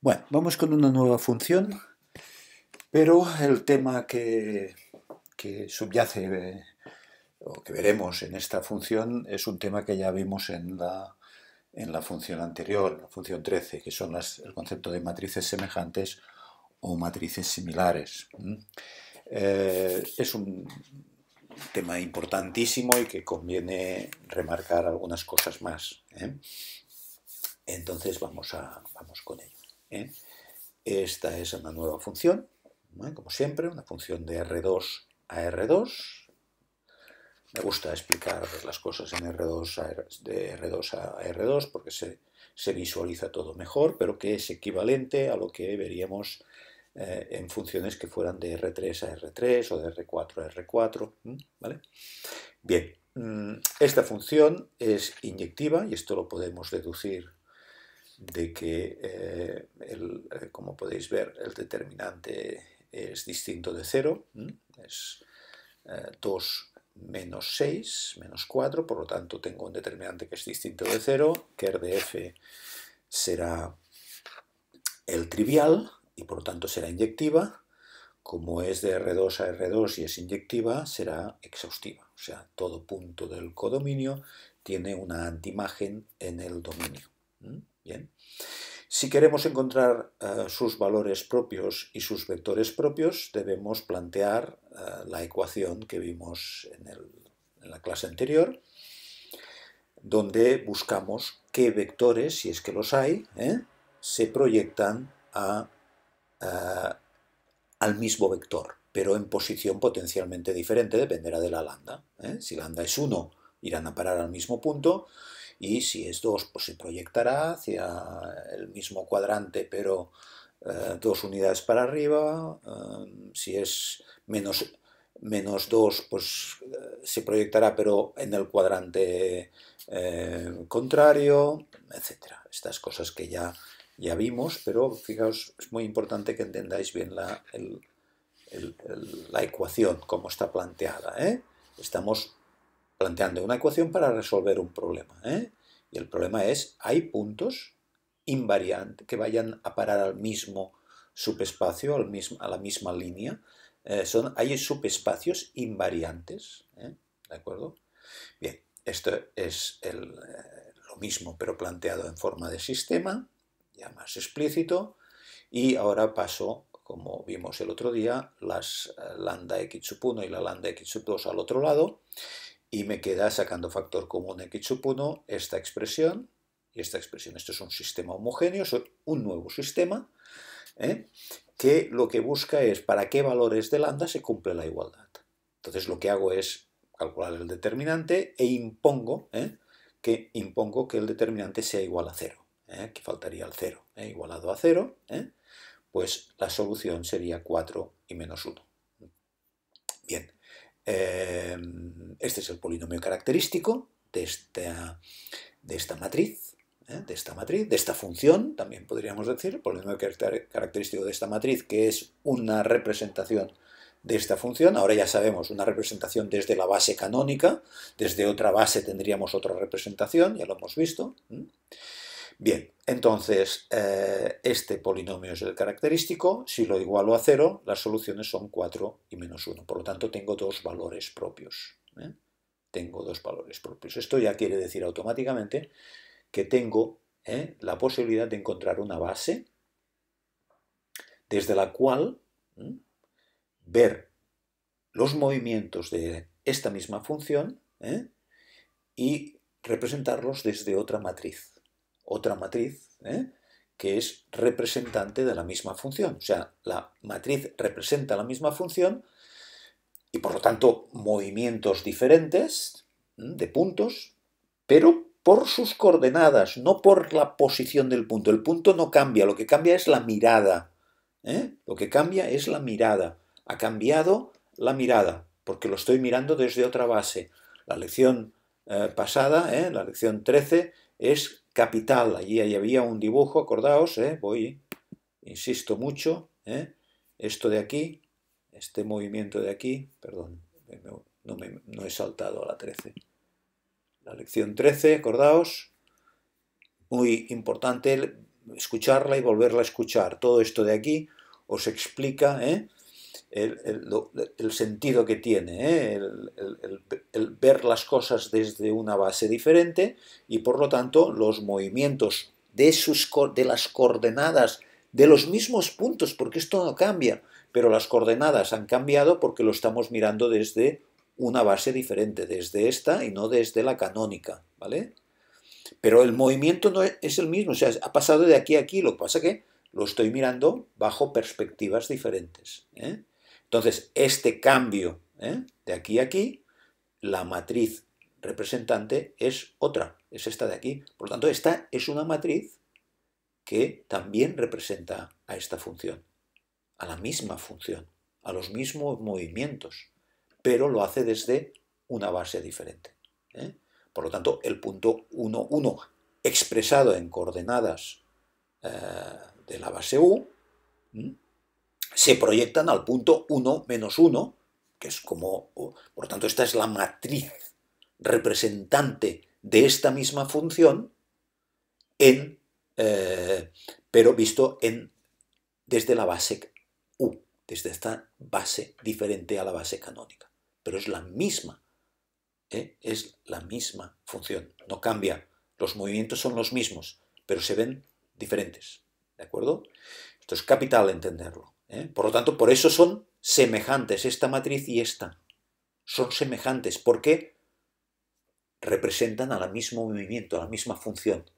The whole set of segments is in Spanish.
Bueno, vamos con una nueva función, pero el tema que subyace o que veremos en esta función es un tema que ya vimos en la función anterior, la función 13, que son el concepto de matrices semejantes o matrices similares. Es un tema importantísimo y que conviene remarcar algunas cosas más. Entonces vamos con ello. Esta es una nueva función, como siempre, una función de R2 a R2. Me gusta explicar las cosas en de R2 a R2 porque se visualiza todo mejor, pero que es equivalente a lo que veríamos en funciones que fueran de R3 a R3 o de R4 a R4. ¿Vale? Bien, esta función es inyectiva y esto lo podemos deducir de que, como podéis ver, el determinante es distinto de 0, es 2 menos 6, menos 4, por lo tanto tengo un determinante que es distinto de 0, ker de f será el trivial y por lo tanto será inyectiva. Como es de R2 a R2 y es inyectiva, será exhaustiva. O sea, todo punto del codominio tiene una antiimagen en el dominio. Bien. Si queremos encontrar sus valores propios y sus vectores propios, debemos plantear la ecuación que vimos en la clase anterior, donde buscamos qué vectores, si es que los hay, se proyectan al mismo vector, pero en posición potencialmente diferente, dependerá de la lambda. Si lambda es 1, irán a parar al mismo punto, y si es 2, pues se proyectará hacia el mismo cuadrante, pero 2 unidades para arriba. Si es menos 2, pues se proyectará, pero en el cuadrante contrario, etc. Estas cosas que ya vimos, pero fijaos, es muy importante que entendáis bien la ecuación, cómo está planteada. Estamos planteando una ecuación para resolver un problema. Y el problema es, hay puntos invariantes que vayan a parar al mismo subespacio, a la misma línea. Hay subespacios invariantes. ¿De acuerdo? Bien, esto es lo mismo, pero planteado en forma de sistema, ya más explícito. Y ahora paso, como vimos el otro día, las lambda x sub 1 y la lambda x sub 2 al otro lado, y me queda, sacando factor común x sub 1, esta expresión y esta expresión. Esto es un sistema homogéneo, es un nuevo sistema, que lo que busca es para qué valores de lambda se cumple la igualdad. Entonces lo que hago es calcular el determinante e impongo que el determinante sea igual a 0. Aquí faltaría el 0, igualado a 0, pues la solución sería 4 y menos 1. Bien, este es el polinomio característico de esta matriz, de esta función, también podríamos decir, el polinomio característico de esta matriz, que es una representación de esta función. Ahora ya sabemos, una representación desde la base canónica, desde otra base tendríamos otra representación, ya lo hemos visto. Bien, entonces, este polinomio es el característico. Si lo igualo a 0, las soluciones son 4 y menos 1. Por lo tanto, tengo dos valores propios. Tengo dos valores propios. Esto ya quiere decir automáticamente que tengo la posibilidad de encontrar una base desde la cual ver los movimientos de esta misma función y representarlos desde otra matriz. Otra matriz que es representante de la misma función. O sea, la matriz representa la misma función y por lo tanto movimientos diferentes de puntos, pero por sus coordenadas, no por la posición del punto. El punto no cambia, lo que cambia es la mirada. Lo que cambia es la mirada. Ha cambiado la mirada, porque lo estoy mirando desde otra base. La lección pasada, la lección 13, es capital. Allí había un dibujo, acordaos, insisto mucho, esto de aquí, este movimiento de aquí, perdón, no he saltado a la 13. La lección 13, acordaos, muy importante escucharla y volverla a escuchar. Todo esto de aquí os explica el sentido que tiene, el ver las cosas desde una base diferente y por lo tanto los movimientos de las coordenadas de los mismos puntos, porque esto no cambia, pero las coordenadas han cambiado porque lo estamos mirando desde una base diferente, desde esta y no desde la canónica, ¿vale? Pero el movimiento no es el mismo, o sea, ha pasado de aquí a aquí, lo que pasa es que lo estoy mirando bajo perspectivas diferentes. Entonces, este cambio de aquí a aquí, la matriz representante es otra, es esta de aquí. Por lo tanto, esta es una matriz que también representa a esta función, a la misma función, a los mismos movimientos, pero lo hace desde una base diferente. Por lo tanto, el punto 1, 1 expresado en coordenadas de la base U, se proyectan al punto 1 menos 1, que es como, por lo tanto, esta es la matriz representante de esta misma función, pero visto desde la base U, desde esta base diferente a la base canónica. Pero es la misma función, no cambia. Los movimientos son los mismos, pero se ven diferentes, ¿de acuerdo? Esto es capital entenderlo. Por lo tanto, por eso son semejantes esta matriz y esta. Son semejantes porque representan al mismo movimiento, a la misma función.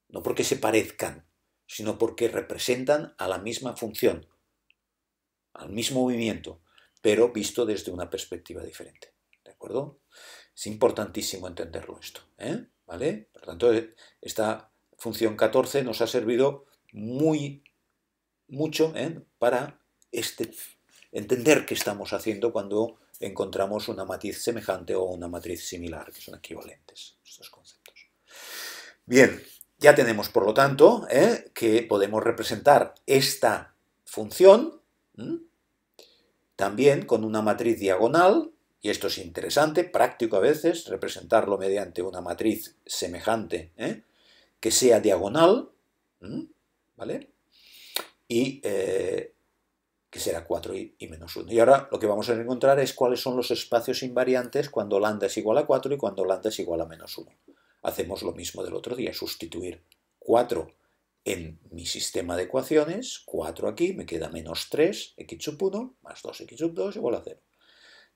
No porque se parezcan, sino porque representan a la misma función, al mismo movimiento, pero visto desde una perspectiva diferente. ¿De acuerdo? Es importantísimo entenderlo esto. ¿Vale? Por lo tanto, esta función 14 nos ha servido mucho para entender qué estamos haciendo cuando encontramos una matriz semejante o una matriz similar, que son equivalentes estos conceptos. Bien, ya tenemos por lo tanto que podemos representar esta función también con una matriz diagonal, y esto es interesante, práctico a veces, representarlo mediante una matriz semejante que sea diagonal, ¿vale? Y que será 4 y menos 1. Y ahora lo que vamos a encontrar es cuáles son los espacios invariantes cuando lambda es igual a 4 y cuando lambda es igual a menos 1. Hacemos lo mismo del otro día, sustituir 4 en mi sistema de ecuaciones, 4 aquí, me queda menos 3, x sub 1, más 2x sub 2 igual a 0.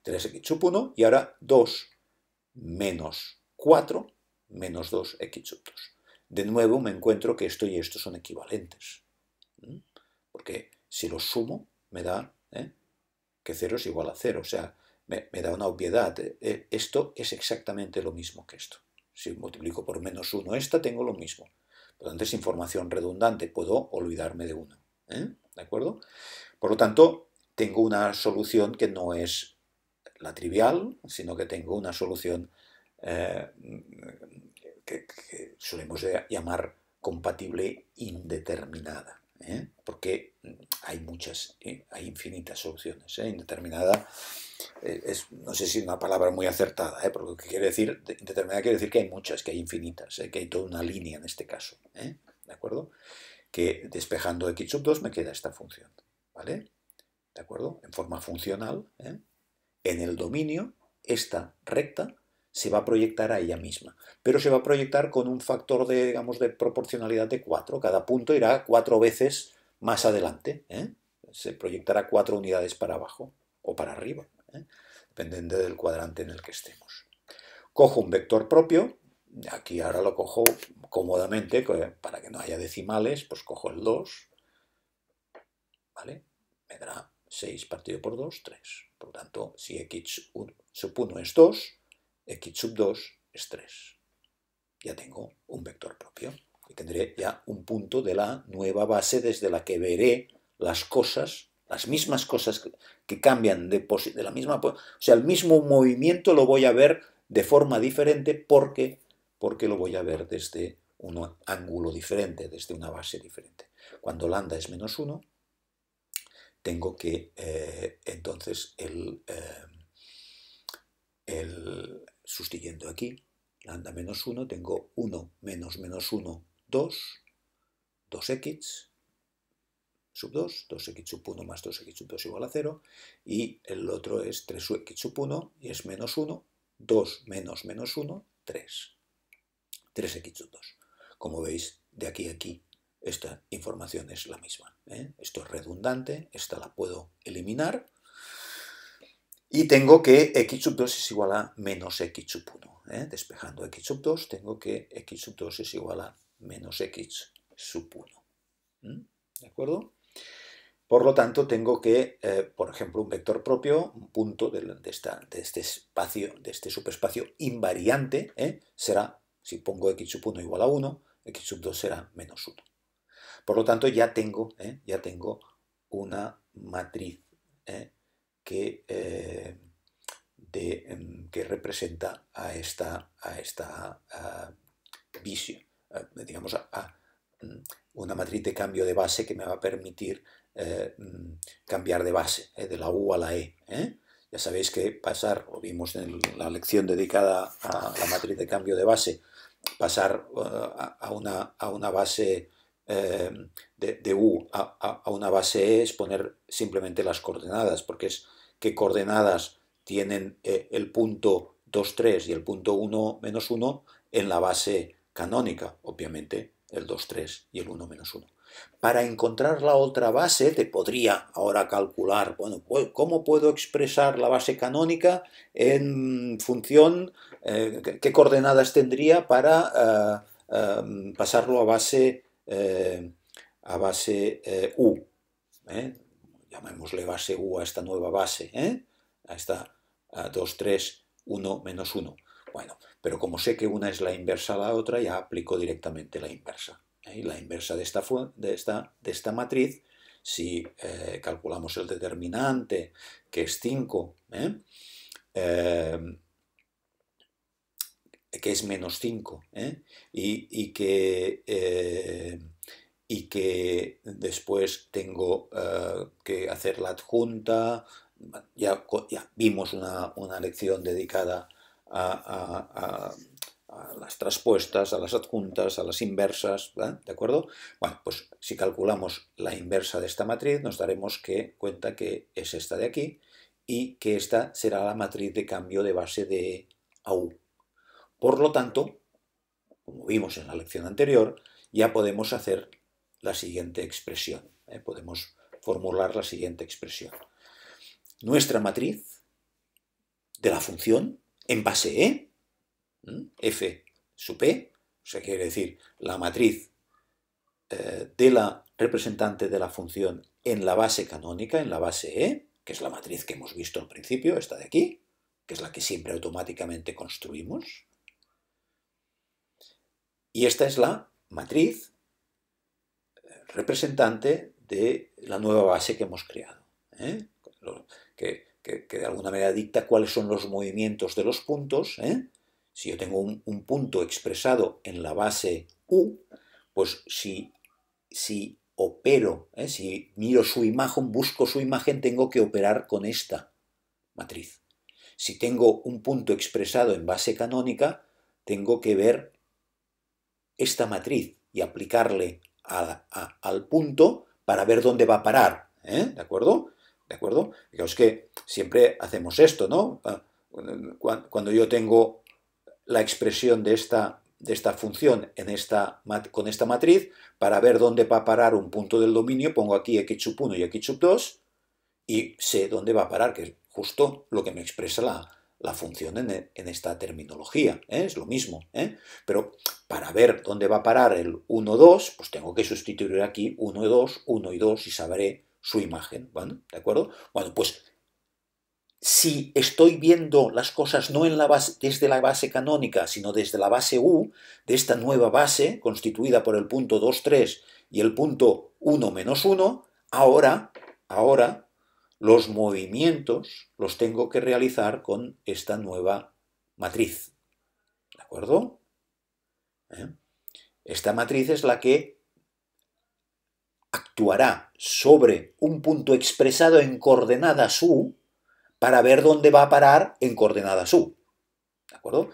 3x sub 1 y ahora 2 menos 4 menos 2x sub 2. De nuevo me encuentro que esto y esto son equivalentes. Porque si los sumo me da que 0 es igual a 0. O sea, me da una obviedad. Esto es exactamente lo mismo que esto. Si multiplico por menos 1 esta, tengo lo mismo. Por lo tanto, es información redundante. Puedo olvidarme de 1. ¿De acuerdo? Por lo tanto, tengo una solución que no es la trivial, sino que tengo una solución que solemos llamar compatible indeterminada. Porque hay muchas, hay infinitas soluciones. Indeterminada no sé si es una palabra muy acertada, porque lo que quiere decir, indeterminada quiere decir que hay muchas, que hay infinitas, que hay toda una línea en este caso. ¿De acuerdo? Que despejando x sub 2 me queda esta función. ¿Vale? ¿De acuerdo? En forma funcional, en el dominio, esta recta se va a proyectar a ella misma, pero se va a proyectar con un factor de, digamos, de proporcionalidad de 4. Cada punto irá 4 veces más adelante. Se proyectará 4 unidades para abajo o para arriba, dependiendo del cuadrante en el que estemos. Cojo un vector propio, aquí ahora lo cojo cómodamente, para que no haya decimales, pues cojo el 2, ¿vale? Me dará 6 partido por 2, 3. Por lo tanto, si x sub 1 es 2, x sub 2 es 3. Ya tengo un vector propio. Y tendré ya un punto de la nueva base desde la que veré las cosas, las mismas cosas que cambian de la misma... O sea, el mismo movimiento lo voy a ver de forma diferente porque lo voy a ver desde un ángulo diferente, desde una base diferente. Cuando lambda es menos 1, tengo que, entonces, sustituyendo aquí, lambda menos 1, tengo 1 menos menos 1, 2, 2x sub 2, 2x sub 1 más 2x sub 2 igual a 0, y el otro es 3x sub 1 y es menos 1, 2 menos menos 1, 3. 3x sub 2. Como veis, de aquí a aquí, esta información es la misma. Esto es redundante, esta la puedo eliminar. Y tengo que x sub 2 es igual a menos x sub 1. Despejando x sub 2, tengo que x sub 2 es igual a menos x sub 1. ¿De acuerdo? Por lo tanto, tengo que, por ejemplo, un vector propio, un punto de este espacio, de este subespacio invariante, será, si pongo x sub 1 igual a 1, x sub 2 será menos 1. Por lo tanto, ya tengo una matriz que representa a esta visión, digamos, una matriz de cambio de base que me va a permitir cambiar de base, de la U a la E. Ya sabéis que pasar, lo vimos en la lección dedicada a la matriz de cambio de base, pasar a una base de U a una base E es poner simplemente las coordenadas, porque es qué coordenadas tienen el punto 2, 3 y el punto 1, menos 1 en la base canónica, obviamente el 2, 3 y el 1, menos 1. Para encontrar la otra base, te podría ahora calcular, bueno, ¿cómo puedo expresar la base canónica en función, qué coordenadas tendría para pasarlo a base U? Llamémosle base U a esta nueva base, a esta 2, 3, 1, menos 1. Bueno, pero como sé que una es la inversa a la otra, ya aplico directamente la inversa. Y la inversa de esta matriz, si calculamos el determinante, que es 5, que es menos 5, y que después tengo que hacer la adjunta. Ya vimos una lección dedicada a las traspuestas, a las adjuntas, a las inversas, ¿de acuerdo? Bueno, pues si calculamos la inversa de esta matriz, nos daremos cuenta que es esta de aquí y que esta será la matriz de cambio de base de E a U. Por lo tanto, como vimos en la lección anterior, ya podemos hacer la siguiente expresión. Podemos formular la siguiente expresión. Nuestra matriz de la función en base E, f sub e, o sea, quiere decir la matriz de la representante de la función en la base canónica, en la base E, que es la matriz que hemos visto al principio, esta de aquí, que es la que siempre automáticamente construimos. Y esta es la matriz representante de la nueva base que hemos creado, que de alguna manera dicta cuáles son los movimientos de los puntos. Si yo tengo un punto expresado en la base U, pues si opero, si miro su imagen, busco su imagen, tengo que operar con esta matriz. Si tengo un punto expresado en base canónica, tengo que ver esta matriz y aplicarle al punto para ver dónde va a parar. ¿De acuerdo? ¿De acuerdo? Fijaos que siempre hacemos esto, ¿no? Cuando yo tengo la expresión de esta función con esta matriz, para ver dónde va a parar un punto del dominio, pongo aquí x sub 1 y x sub 2 y sé dónde va a parar, que es justo lo que me expresa la función en esta terminología. Es lo mismo. Pero para ver dónde va a parar el 1, 2, pues tengo que sustituir aquí 1 y 2, 1 y 2 y sabré su imagen. ¿Bueno? ¿De acuerdo? Bueno, pues si estoy viendo las cosas no desde la base canónica, sino desde la base U, de esta nueva base constituida por el punto 2, 3 y el punto 1, menos 1, ahora los movimientos los tengo que realizar con esta nueva matriz. ¿De acuerdo? Esta matriz es la que actuará sobre un punto expresado en coordenadas U para ver dónde va a parar en coordenadas U. ¿De acuerdo?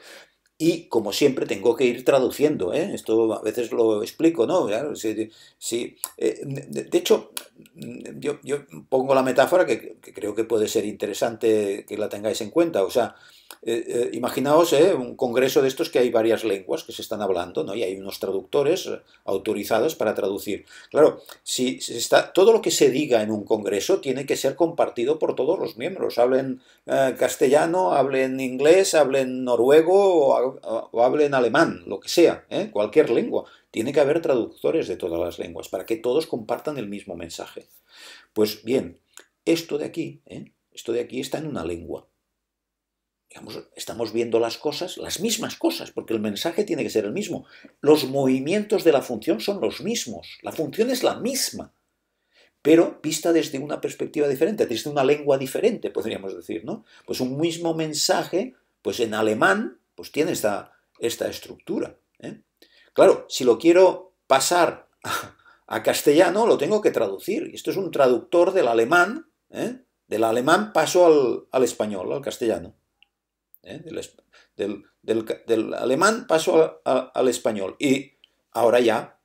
Y, como siempre, tengo que ir traduciendo, ¿eh? Esto a veces lo explico, ¿no? Claro, de hecho, yo pongo la metáfora que creo que puede ser interesante que la tengáis en cuenta. O sea, imaginaos un congreso de estos que hay varias lenguas que se están hablando, ¿no? Y hay unos traductores autorizados para traducir. Claro, si está, todo lo que se diga en un congreso tiene que ser compartido por todos los miembros. Hablen castellano, hablen inglés, hablen noruego o hablen alemán, lo que sea, cualquier lengua. Tiene que haber traductores de todas las lenguas para que todos compartan el mismo mensaje. Pues bien, esto de aquí está en una lengua. Digamos, estamos viendo las mismas cosas, porque el mensaje tiene que ser el mismo. Los movimientos de la función son los mismos. La función es la misma, pero vista desde una perspectiva diferente, desde una lengua diferente, podríamos decir, ¿no? Pues un mismo mensaje, pues en alemán, pues tiene esta estructura, ¿eh? Claro, si lo quiero pasar a castellano, lo tengo que traducir. Y esto es un traductor del alemán, ¿eh? Del alemán paso al español, al castellano. ¿Eh? Del alemán paso al español. Y ahora ya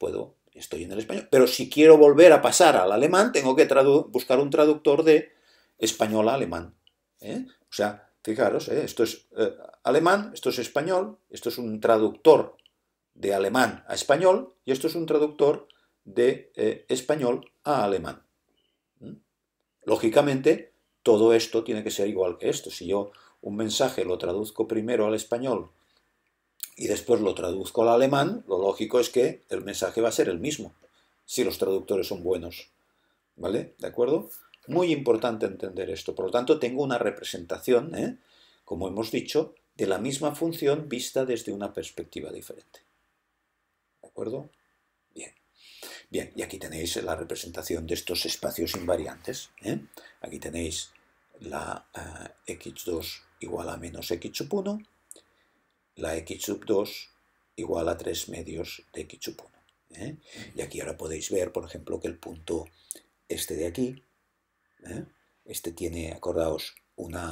estoy en el español. Pero si quiero volver a pasar al alemán, tengo que buscar un traductor de español a alemán. O sea, fijaros, esto es alemán, esto es español, esto es un traductor de alemán a español y esto es un traductor de español a alemán. Lógicamente, todo esto tiene que ser igual que esto. Si yo un mensaje lo traduzco primero al español y después lo traduzco al alemán, lo lógico es que el mensaje va a ser el mismo, si los traductores son buenos. ¿Vale? ¿De acuerdo? Muy importante entender esto. Por lo tanto, tengo una representación, como hemos dicho, de la misma función vista desde una perspectiva diferente. ¿De acuerdo? Bien. Bien, y aquí tenéis la representación de estos espacios invariantes. Aquí tenéis la x2 igual a menos x sub 1, la x sub 2 igual a 3 medios de x sub 1. Y aquí ahora podéis ver, por ejemplo, que el punto este de aquí, este tiene, acordaos, un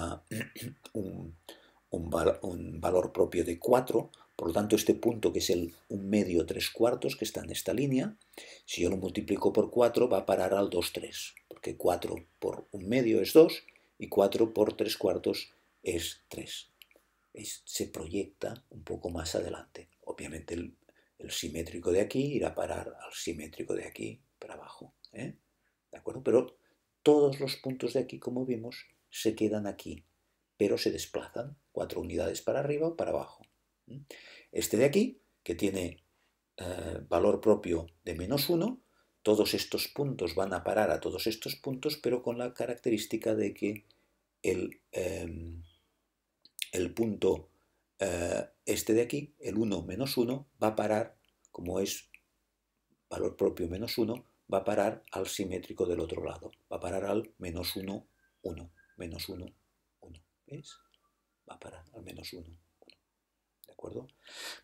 valor propio de 4, por lo tanto este punto, que es el 1 medio 3 cuartos, que está en esta línea, si yo lo multiplico por 4 va a parar al 2, 3, porque 4 por 1 medio es 2 y 4 por 3 cuartos es 3. Se proyecta un poco más adelante. Obviamente el simétrico de aquí irá a parar al simétrico de aquí para abajo. ¿De acuerdo? Pero todos los puntos de aquí, como vimos, se quedan aquí, pero se desplazan 4 unidades para arriba o para abajo. Este de aquí, que tiene valor propio de menos 1, todos estos puntos van a parar a todos estos puntos, pero con la característica de que el punto este de aquí, el 1 menos 1, va a parar, como es valor propio menos 1, va a parar al simétrico del otro lado. Va a parar al menos 1, 1, menos 1, 1. ¿Veis? Va a parar al menos 1, 1. ¿De acuerdo?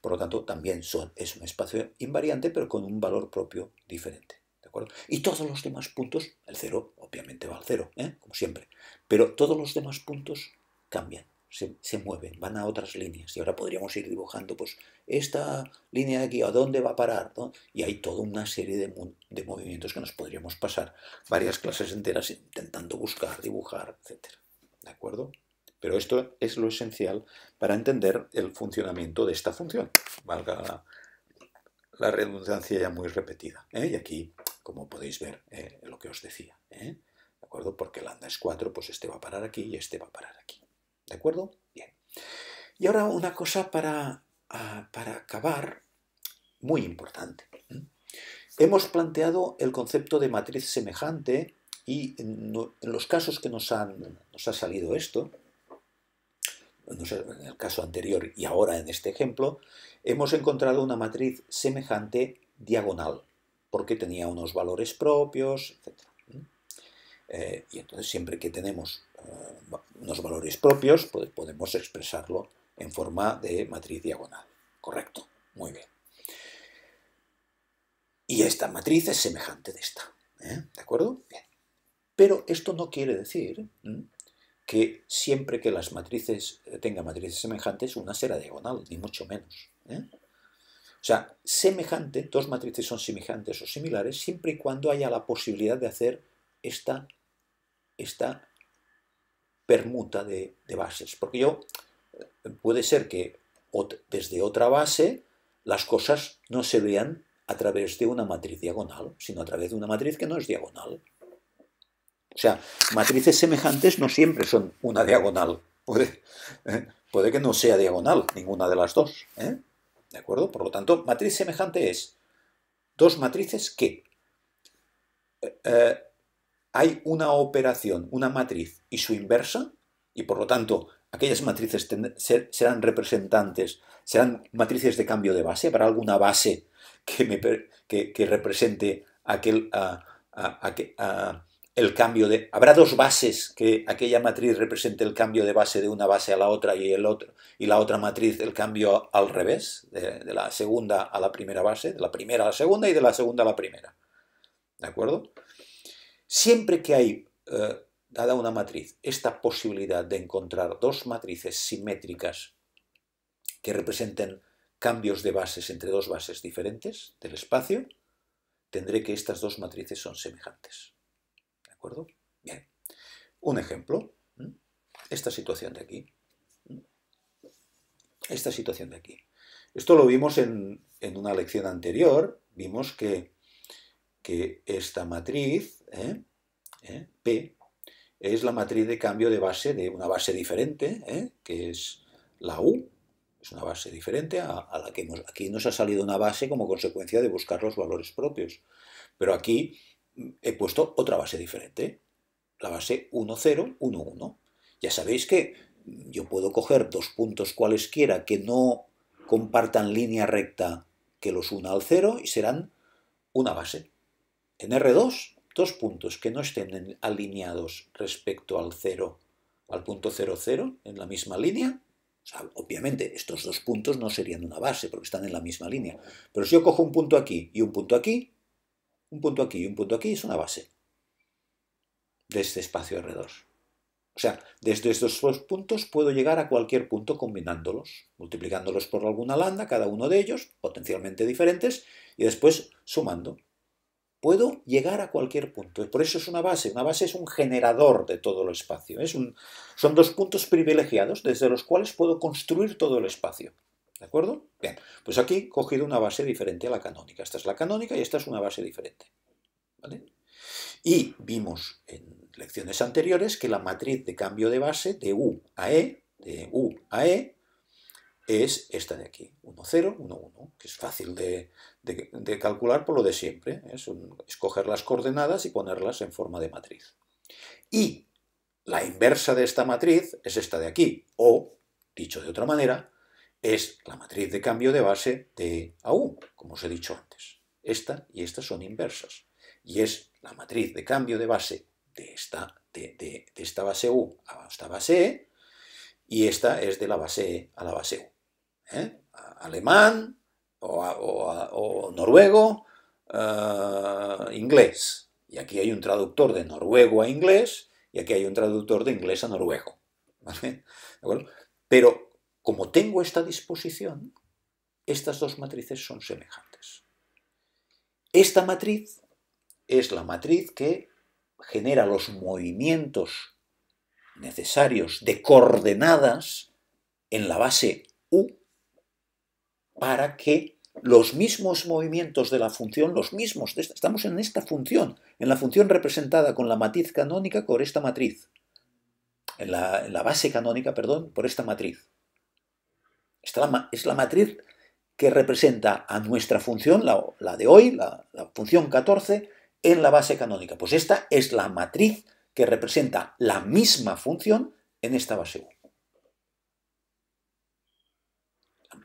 Por lo tanto, también es un espacio invariante, pero con un valor propio diferente. ¿De acuerdo? Y todos los demás puntos, el 0 obviamente va al 0, como siempre, pero todos los demás puntos cambian. Se mueven, van a otras líneas. Y ahora podríamos ir dibujando, pues, esta línea de aquí, ¿a dónde va a parar? ¿No? Y hay toda una serie de movimientos que nos podríamos pasar varias clases enteras intentando buscar, dibujar, etc. ¿De acuerdo? Pero esto es lo esencial para entender el funcionamiento de esta función. Valga la redundancia ya muy repetida. Y aquí, como podéis ver, lo que os decía. ¿De acuerdo? Porque lambda es 4, pues este va a parar aquí y este va a parar aquí. ¿De acuerdo? Bien. Y ahora una cosa para acabar, muy importante. Hemos planteado el concepto de matriz semejante y en los casos que nos ha salido esto, en el caso anterior y ahora en este ejemplo, hemos encontrado una matriz semejante diagonal, porque tenía unos valores propios, etc. Y entonces siempre que tenemos unos valores propios, pues podemos expresarlo en forma de matriz diagonal. Correcto, muy bien. Y esta matriz es semejante de esta. ¿De acuerdo? Bien. Pero esto no quiere decir que que siempre que las matrices tengan matrices semejantes, una será diagonal, ni mucho menos. O sea, semejante, dos matrices son semejantes o similares siempre y cuando haya la posibilidad de hacer esta permuta de bases. Porque puede ser que desde otra base las cosas no se vean a través de una matriz diagonal, sino a través de una matriz que no es diagonal. O sea, matrices semejantes no siempre son una diagonal. Puede que no sea diagonal ninguna de las dos. ¿De acuerdo? Por lo tanto, matriz semejante es dos matrices que hay una operación, una matriz y su inversa, y por lo tanto aquellas matrices serán representantes, serán matrices de cambio de base. Habrá alguna base que represente el cambio de... Habrá dos bases que aquella matriz represente el cambio de base de una base a la otra y la otra matriz el cambio al revés, de la segunda a la primera base, de la primera a la segunda y de la segunda a la primera. ¿De acuerdo? Siempre que hay, dada una matriz, esta posibilidad de encontrar dos matrices simétricas que representen cambios de bases entre dos bases diferentes del espacio, tendré que estas dos matrices son semejantes. ¿De acuerdo? Bien. Un ejemplo. Esta situación de aquí. Esta situación de aquí. Esto lo vimos en una lección anterior. Vimos que esta matriz, P, es la matriz de cambio de base de una base diferente, que es la U. Es una base diferente a la que aquí nos ha salido una base como consecuencia de buscar los valores propios. Pero aquí he puesto otra base diferente, la base 1, 0, 1, 1. Ya sabéis que yo puedo coger dos puntos cualesquiera que no compartan línea recta que los una al 0 y serán una base. En R2, dos puntos que no estén alineados respecto al 0, al punto 0, 0, en la misma línea. O sea, obviamente estos dos puntos no serían una base porque están en la misma línea. Pero si yo cojo un punto aquí y un punto aquí, un punto aquí y un punto aquí es una base de este espacio R2. O sea, desde estos dos puntos puedo llegar a cualquier punto combinándolos, multiplicándolos por alguna lambda, cada uno de ellos, potencialmente diferentes, y después sumando. Puedo llegar a cualquier punto. Por eso es una base. Una base es un generador de todo el espacio. Son dos puntos privilegiados desde los cuales puedo construir todo el espacio. ¿De acuerdo? Bien, pues aquí he cogido una base diferente a la canónica. Esta es la canónica y esta es una base diferente. ¿Vale? Y vimos en lecciones anteriores que la matriz de cambio de base de U a E, es esta de aquí, 1, 0, 1, 1, que es fácil de calcular por lo de siempre. Es escoger las coordenadas y ponerlas en forma de matriz. Y la inversa de esta matriz es esta de aquí, o, dicho de otra manera, es la matriz de cambio de base de a U, como os he dicho antes. Esta y esta son inversas. Y es la matriz de cambio de base de esta base U a esta base E, y esta es de la base E a la base U. Alemán o noruego, inglés. Y aquí hay un traductor de noruego a inglés y aquí hay un traductor de inglés a noruego. ¿Vale? Pero como tengo esta disposición, estas dos matrices son semejantes. Esta matriz es la matriz que genera los movimientos necesarios de coordenadas en la base U para que los mismos movimientos de la función, estamos en esta función, en la función representada con la matriz canónica por esta matriz, en la base canónica, perdón, por esta matriz. Esta es la matriz que representa a nuestra función, la de hoy, la función 14, en la base canónica. Pues esta es la matriz que representa la misma función en esta base U.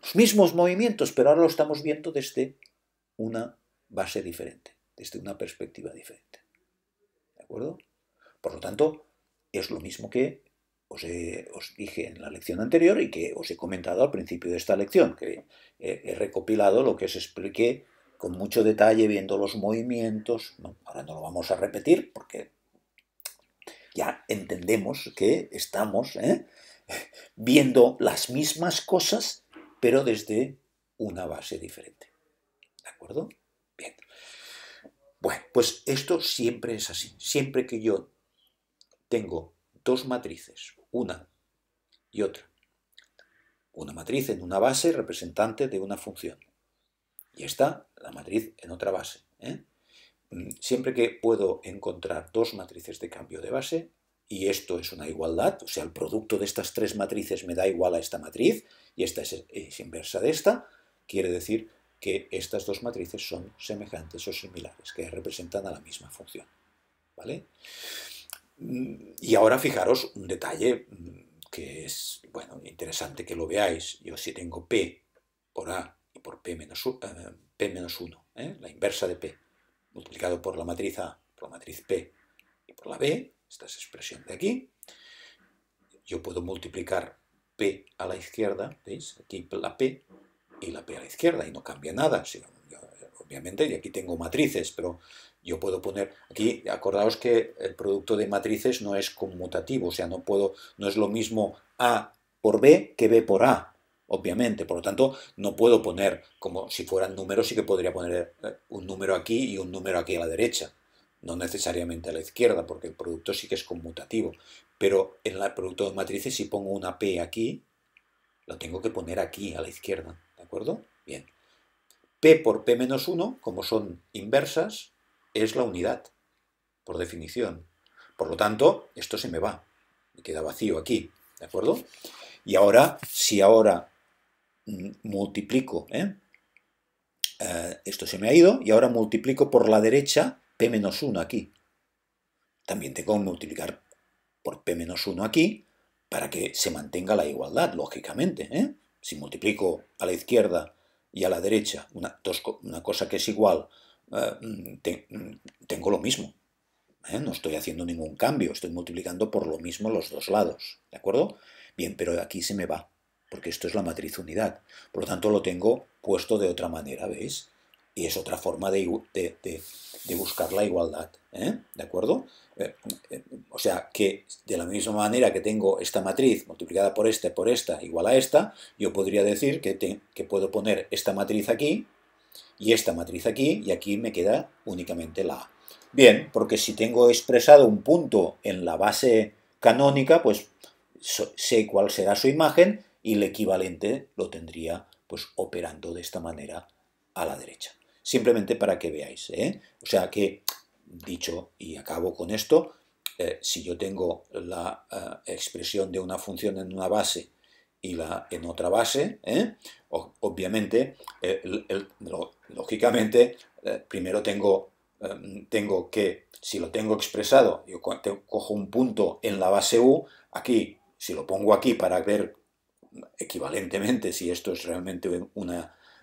Los mismos movimientos, pero ahora lo estamos viendo desde una base diferente, desde una perspectiva diferente. ¿De acuerdo? Por lo tanto, es lo mismo que os dije en la lección anterior y que os he comentado al principio de esta lección, que he recopilado lo que os expliqué con mucho detalle, viendo los movimientos. No, ahora no lo vamos a repetir porque ya entendemos que estamos viendo las mismas cosas, pero desde una base diferente. ¿De acuerdo? Bien. Bueno, pues esto siempre es así. Siempre que yo tengo dos matrices, una y otra, una matriz en una base representante de una función, y esta, la matriz en otra base. Siempre que puedo encontrar dos matrices de cambio de base, y esto es una igualdad, o sea, el producto de estas tres matrices me da igual a esta matriz, y esta es inversa de esta, quiere decir que estas dos matrices son semejantes o similares, que representan a la misma función. ¿Vale? Y ahora fijaros un detalle que es, bueno, interesante que lo veáis. Yo si tengo P por A y por P menos 1, la inversa de P, multiplicado por la matriz A, por la matriz P y por la B, esta es expresión de aquí, yo puedo multiplicar P a la izquierda, ¿veis? Aquí la P y la P a la izquierda, y no cambia nada. Obviamente, y aquí tengo matrices, pero yo puedo poner, aquí acordaos que el producto de matrices no es conmutativo, o sea, no es lo mismo A por B que B por A, obviamente, por lo tanto, no puedo poner, como si fueran números, sí que podría poner un número aquí y un número aquí a la derecha, no necesariamente a la izquierda, porque el producto sí que es conmutativo, pero en el producto de matrices, si pongo una P aquí, lo tengo que poner aquí a la izquierda, ¿de acuerdo? Bien. P por P menos 1, como son inversas, es la unidad, por definición. Por lo tanto, esto se me va, me queda vacío aquí, ¿de acuerdo? Y ahora, si ahora multiplico, esto se me ha ido, y ahora multiplico por la derecha P menos 1 aquí. También tengo que multiplicar por P menos 1 aquí, para que se mantenga la igualdad, lógicamente. Si multiplico a la izquierda y a la derecha una cosa que es igual, tengo lo mismo. No estoy haciendo ningún cambio, estoy multiplicando por lo mismo los dos lados. ¿De acuerdo? Bien, pero aquí se me va, porque esto es la matriz unidad. Por lo tanto, lo tengo puesto de otra manera, ¿veis? Y es otra forma de buscar la igualdad. ¿De acuerdo? O sea, que de la misma manera que tengo esta matriz multiplicada por esta, igual a esta, yo podría decir que puedo poner esta matriz aquí y esta matriz aquí, y aquí me queda únicamente la A. Bien, porque si tengo expresado un punto en la base canónica, pues sé cuál será su imagen y el equivalente lo tendría pues operando de esta manera a la derecha. Simplemente para que veáis. O sea que, dicho y acabo con esto, si yo tengo la expresión de una función en una base y en otra base, obviamente, lógicamente, primero tengo que, si lo tengo expresado, yo cojo un punto en la base U, aquí, si lo pongo aquí para ver equivalentemente si esto es realmente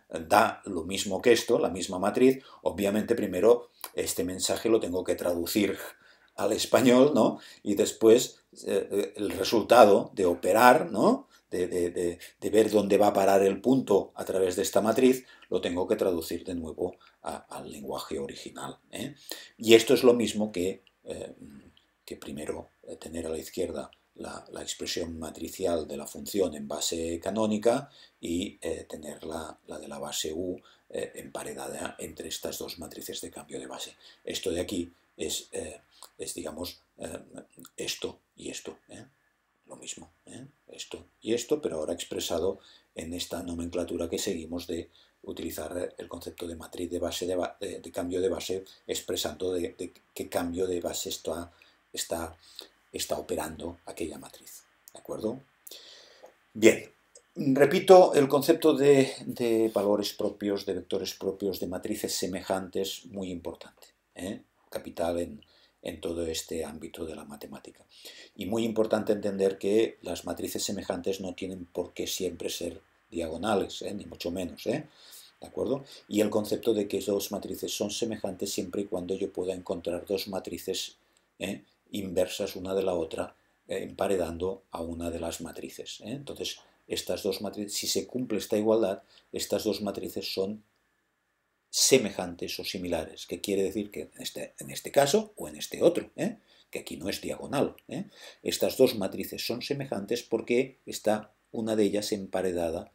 da lo mismo que esto, la misma matriz, obviamente primero este mensaje lo tengo que traducir al español, ¿no? Y después el resultado de operar, ¿no? De ver dónde va a parar el punto a través de esta matriz, lo tengo que traducir de nuevo al lenguaje original. Y esto es lo mismo que primero tener a la izquierda la expresión matricial de la función en base canónica y tener la de la base U emparedada entre estas dos matrices de cambio de base. Esto de aquí es digamos, esto y esto, lo mismo, esto y esto, pero ahora expresado en esta nomenclatura que seguimos de utilizar el concepto de matriz de base de cambio de base, expresando de qué cambio de base está operando aquella matriz. ¿De acuerdo? Bien, repito el concepto de valores propios, de vectores propios, de matrices semejantes, muy importante, capital en todo este ámbito de la matemática. Y muy importante entender que las matrices semejantes no tienen por qué siempre ser diagonales, ni mucho menos, ¿de acuerdo? Y el concepto de que dos matrices son semejantes siempre y cuando yo pueda encontrar dos matrices inversas una de la otra, emparedando a una de las matrices. Entonces, estas dos matrices, si se cumple esta igualdad, estas dos matrices son semejantes o similares, que quiere decir que en este caso o en este otro, que aquí no es diagonal, estas dos matrices son semejantes porque está una de ellas emparedada,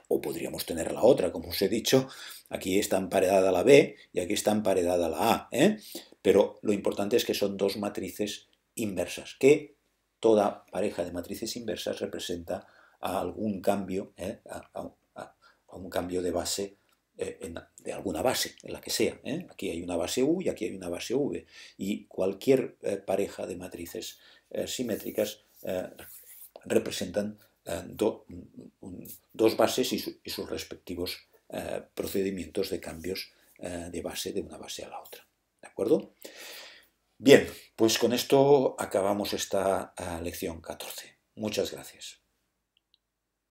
o podríamos tener la otra, como os he dicho, aquí está emparedada la B y aquí está emparedada la A, pero lo importante es que son dos matrices inversas, que toda pareja de matrices inversas representa a algún cambio, a un cambio de base, de alguna base, en la que sea. Aquí hay una base U y aquí hay una base V. Y cualquier pareja de matrices simétricas representan dos bases y sus respectivos procedimientos de cambios de base de una base a la otra. ¿De acuerdo? Bien, pues con esto acabamos esta lección 14. Muchas gracias.